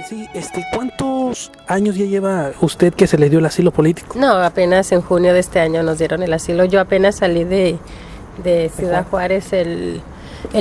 Sí, ¿cuántos años ya lleva usted que se le dio el asilo político? No, apenas en junio de este año nos dieron el asilo. Yo apenas salí de Ciudad Juárez el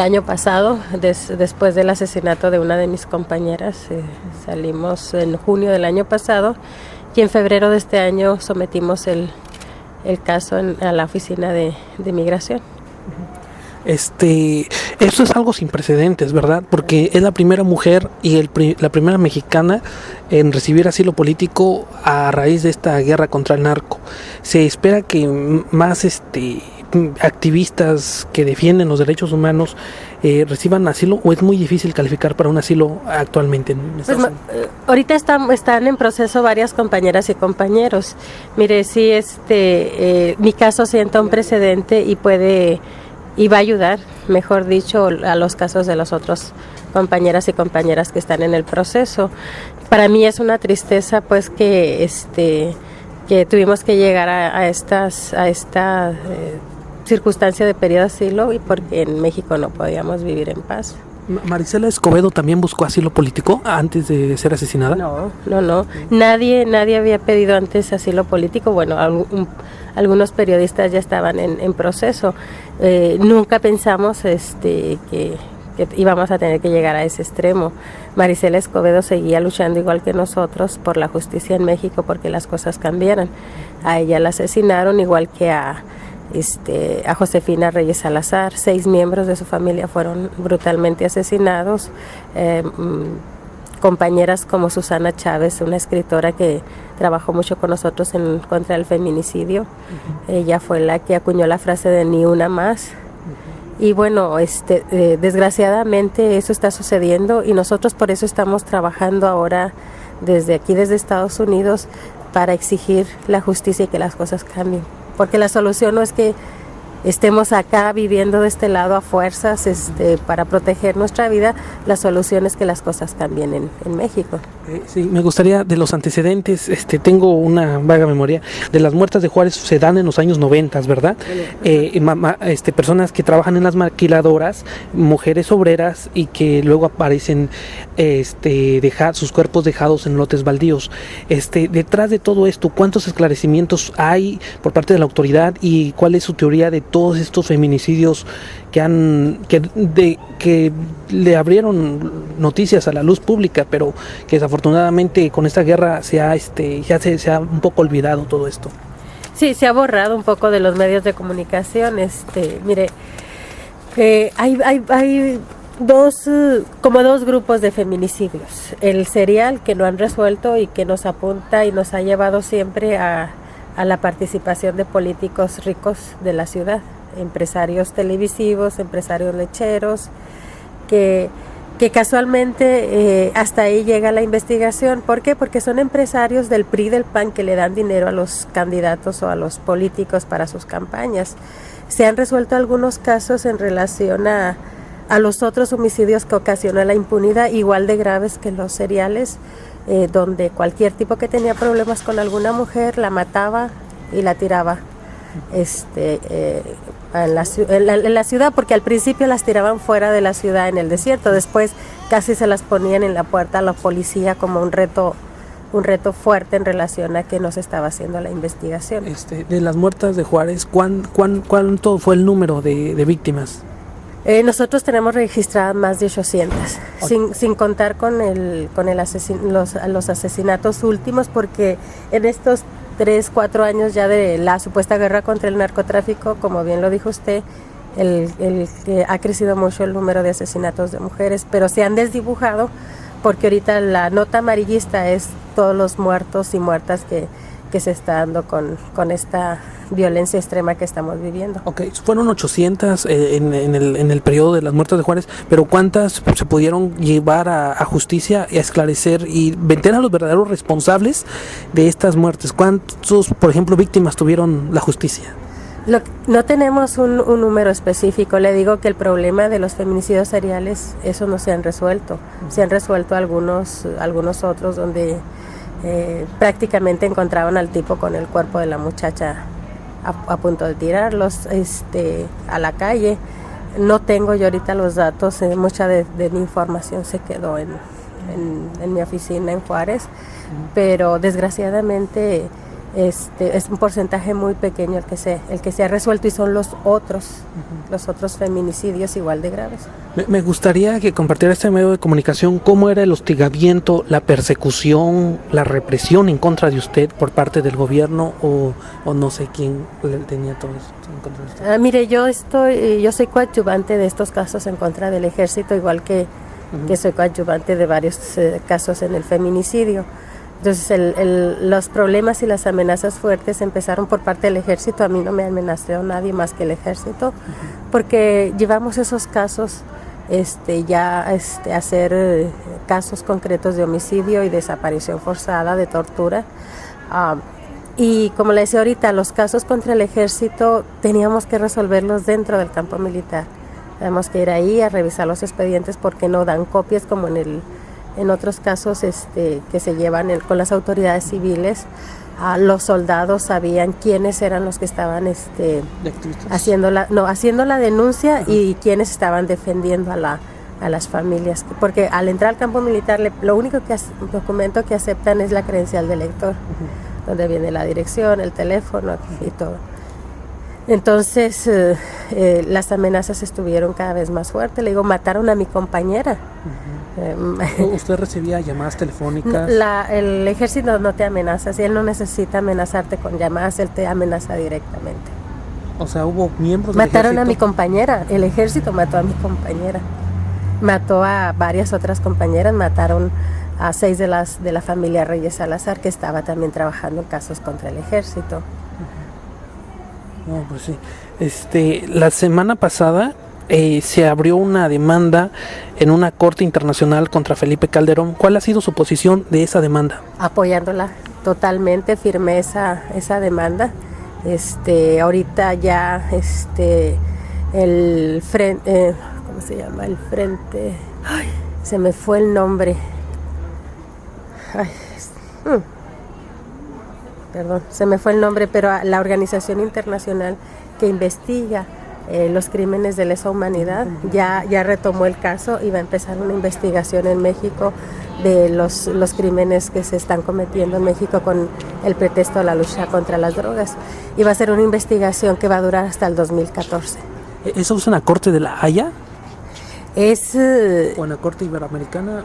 año pasado, después del asesinato de una de mis compañeras. Salimos en junio del año pasado y en febrero de este año sometimos el caso a la oficina de migración. Eso es algo sin precedentes, ¿verdad? Porque es la primera mujer y la primera mexicana en recibir asilo político a raíz de esta guerra contra el narco. Se espera que más activistas que defienden los derechos humanos reciban asilo, o es muy difícil calificar para un asilo actualmente en Estados Unidos. Ahorita están en proceso varias compañeras y compañeros. Mire, sí, mi caso sienta un precedente y va a ayudar, mejor dicho, a los casos de los otros compañeras y compañeras que están en el proceso. Para mí es una tristeza, pues, que tuvimos que llegar a esta circunstancia de periodo de asilo, y porque en México no podíamos vivir en paz. ¿Marisela Escobedo también buscó asilo político antes de ser asesinada? No. Nadie había pedido antes asilo político. Bueno, algunos periodistas ya estaban en proceso. Nunca pensamos que íbamos a tener que llegar a ese extremo. Marisela Escobedo seguía luchando igual que nosotros por la justicia en México, porque las cosas cambiaran. A ella la asesinaron, igual que a Josefina Reyes Salazar. 6 miembros de su familia fueron brutalmente asesinados. Compañeras como Susana Chávez, una escritora que trabajó mucho con nosotros en contra del feminicidio. Ella fue la que acuñó la frase de ni una más. Y bueno, desgraciadamente eso está sucediendo, y nosotros por eso estamos trabajando ahora desde Estados Unidos, para exigir la justicia y que las cosas cambien. Porque la solución no es que estemos acá viviendo de este lado a fuerzas para proteger nuestra vida. La solución es que las cosas cambien en México. Sí, me gustaría, de los antecedentes, tengo una vaga memoria, de las muertas de Juárez se dan en los años 90, ¿verdad? Personas que trabajan en las maquiladoras, mujeres obreras, y que luego aparecen sus cuerpos dejados en lotes baldíos. Detrás de todo esto, ¿cuántos esclarecimientos hay por parte de la autoridad, y cuál es su teoría de todos estos feminicidios que le abrieron noticias a la luz pública, pero que desafortunadamente con esta guerra se ha un poco olvidado todo esto? Sí, se ha borrado un poco de los medios de comunicación. Mire, hay dos grupos de feminicidios. El serial, que no han resuelto y que nos apunta y nos ha llevado siempre a la participación de políticos ricos de la ciudad, empresarios televisivos, empresarios lecheros, que casualmente hasta ahí llega la investigación. ¿Por qué? Porque son empresarios del PRI, del PAN, que le dan dinero a los candidatos o a los políticos para sus campañas. Se han resuelto algunos casos en relación a los otros homicidios que ocasionó la impunidad, igual de graves que los seriales, donde cualquier tipo que tenía problemas con alguna mujer la mataba y la tiraba en la ciudad, porque al principio las tiraban fuera de la ciudad en el desierto, después casi se las ponían en la puerta a la policía como un reto fuerte en relación a que no se estaba haciendo la investigación. De las muertas de Juárez, ¿cuánto fue el número de víctimas? Nosotros tenemos registradas más de 800, sin contar con los asesinatos últimos, porque en estos 3-4 años ya de la supuesta guerra contra el narcotráfico, como bien lo dijo usted, ha crecido mucho el número de asesinatos de mujeres, pero se han desdibujado, porque ahorita la nota amarillista es todos los muertos y muertas que se está dando con esta violencia extrema que estamos viviendo. Fueron 800 en el periodo de las muertes de Juárez, pero ¿cuántas se pudieron llevar a justicia y a esclarecer y meter a los verdaderos responsables de estas muertes? ¿Cuántos, por ejemplo, víctimas tuvieron la justicia? No tenemos un número específico. Le digo que el problema de los feminicidios seriales, eso no se han resuelto. Se han resuelto algunos otros donde prácticamente encontraban al tipo con el cuerpo de la muchacha a punto de tirarlos a la calle. No tengo yo ahorita los datos, mucha de mi información se quedó en mi oficina en Juárez, pero desgraciadamente es un porcentaje muy pequeño el que se ha resuelto, y son los otros feminicidios igual de graves. Me gustaría que compartiera este medio de comunicación cómo era el hostigamiento, la persecución, la represión en contra de usted por parte del gobierno o no sé quién tenía todo esto en contra de usted. Mire, yo soy coadyuvante de estos casos en contra del ejército, igual que soy coadyuvante de varios casos en el feminicidio. Entonces los problemas y las amenazas fuertes empezaron por parte del ejército. A mí no me amenazó nadie más que el ejército, porque llevamos esos casos a hacer casos concretos de homicidio y desaparición forzada, de tortura. Y como le decía ahorita, los casos contra el ejército teníamos que resolverlos dentro del campo militar. Tenemos que ir ahí a revisar los expedientes porque no dan copias como en otros casos que se llevan con las autoridades civiles. Los soldados sabían quiénes eran los que estaban haciendo la denuncia y quiénes estaban defendiendo a las familias, porque al entrar al campo militar lo único documento que aceptan es la credencial del lector, donde viene la dirección, el teléfono y todo. Entonces las amenazas estuvieron cada vez más fuertes. Le digo, mataron a mi compañera. ¿Usted recibía llamadas telefónicas? El ejército no te amenaza, si él no necesita amenazarte con llamadas, él te amenaza directamente. O sea, hubo miembros del Mataron ejército. a mi compañera, el ejército mató a mi compañera, mató a varias otras compañeras, mataron a 6 de la familia Reyes Salazar, que estaba también trabajando en casos contra el ejército. No, pues sí. La semana pasada se abrió una demanda en una corte internacional contra Felipe Calderón. ¿Cuál ha sido su posición de esa demanda? Apoyándola totalmente, firmé esa demanda. Ahorita ya el frente, ¿cómo se llama? El frente, se me fue el nombre. Perdón, se me fue el nombre, pero la organización internacional que investiga los crímenes de lesa humanidad ya retomó el caso y va a empezar una investigación en México de los crímenes que se están cometiendo en México con el pretexto de la lucha contra las drogas, y va a ser una investigación que va a durar hasta el 2014. ¿Eso es una corte de La Haya? ¿O en la Corte Iberoamericana?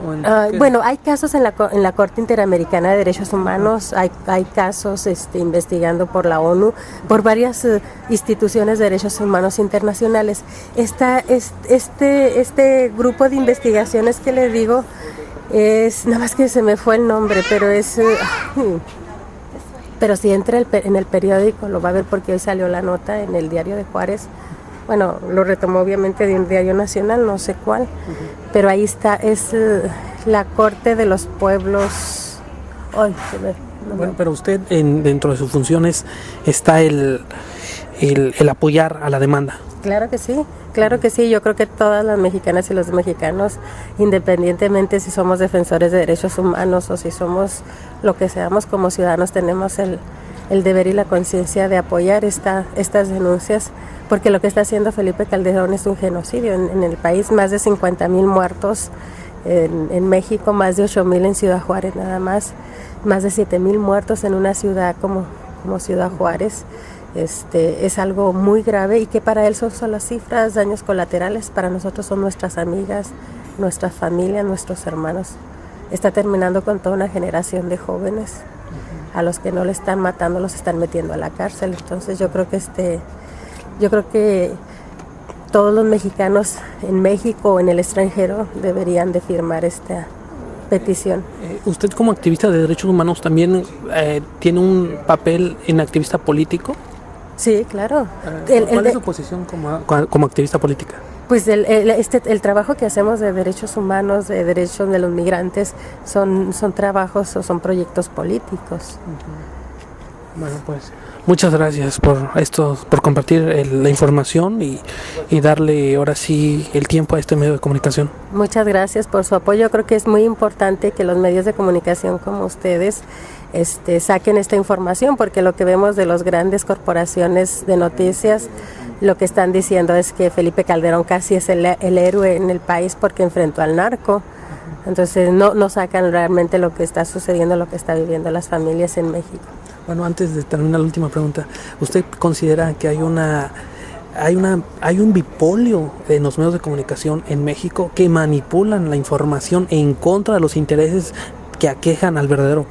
Bueno, hay casos en la Corte Interamericana de Derechos Humanos, hay casos investigando por la ONU, por varias instituciones de derechos humanos internacionales. Este grupo de investigaciones que le digo, nada más que se me fue el nombre, pero si entra en el periódico lo va a ver, porque hoy salió la nota en el Diario de Juárez. Bueno, lo retomó obviamente de un diario nacional, no sé cuál, pero ahí está, es la Corte de los Pueblos. Bueno, pero usted dentro de sus funciones está el apoyar a la demanda. Claro que sí, yo creo que todas las mexicanas y los mexicanos, independientemente si somos defensores de derechos humanos o si somos lo que seamos como ciudadanos, tenemos el deber y la conciencia de apoyar estas denuncias, porque lo que está haciendo Felipe Calderón es un genocidio en el país. Más de 50,000 muertos en México, más de 8,000 en Ciudad Juárez nada más de 7,000 muertos en una ciudad como Ciudad Juárez. Es algo muy grave, y que para él son solo cifras, daños colaterales. Para nosotros son nuestras amigas, nuestra familia, nuestros hermanos. Está terminando con toda una generación de jóvenes. A los que no le están matando los están metiendo a la cárcel. Entonces yo creo que todos los mexicanos en México o en el extranjero deberían de firmar esta petición. ¿Usted como activista de derechos humanos también tiene un papel en activista político? Sí, claro. ¿Cuál es su posición como activista política? Pues el trabajo que hacemos de derechos humanos, de derechos de los migrantes, son trabajos o son proyectos políticos. Bueno, pues muchas gracias por compartir la información y darle ahora sí el tiempo a este medio de comunicación. Muchas gracias por su apoyo. Creo que es muy importante que los medios de comunicación como ustedes saquen esta información, porque lo que vemos de las grandes corporaciones de noticias, lo que están diciendo es que Felipe Calderón casi es el héroe en el país porque enfrentó al narco. Entonces no sacan realmente lo que está sucediendo, lo que está viviendo las familias en México. Bueno, antes de terminar la última pregunta, ¿usted considera que hay un bipolio en los medios de comunicación en México que manipulan la información en contra de los intereses que aquejan al verdadero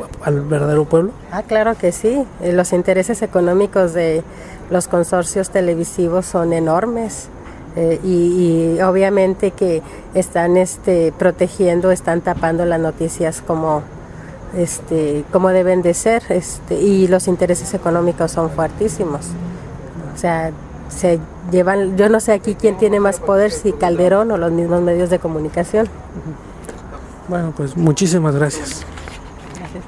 pueblo? Claro que sí. Los intereses económicos de los consorcios televisivos son enormes. Y obviamente que están protegiendo, están tapando las noticias como deben de ser, y los intereses económicos son fuertísimos. O sea, se llevan, yo no sé aquí quién tiene más poder, si Calderón o los mismos medios de comunicación. Bueno, pues muchísimas gracias. Gracias.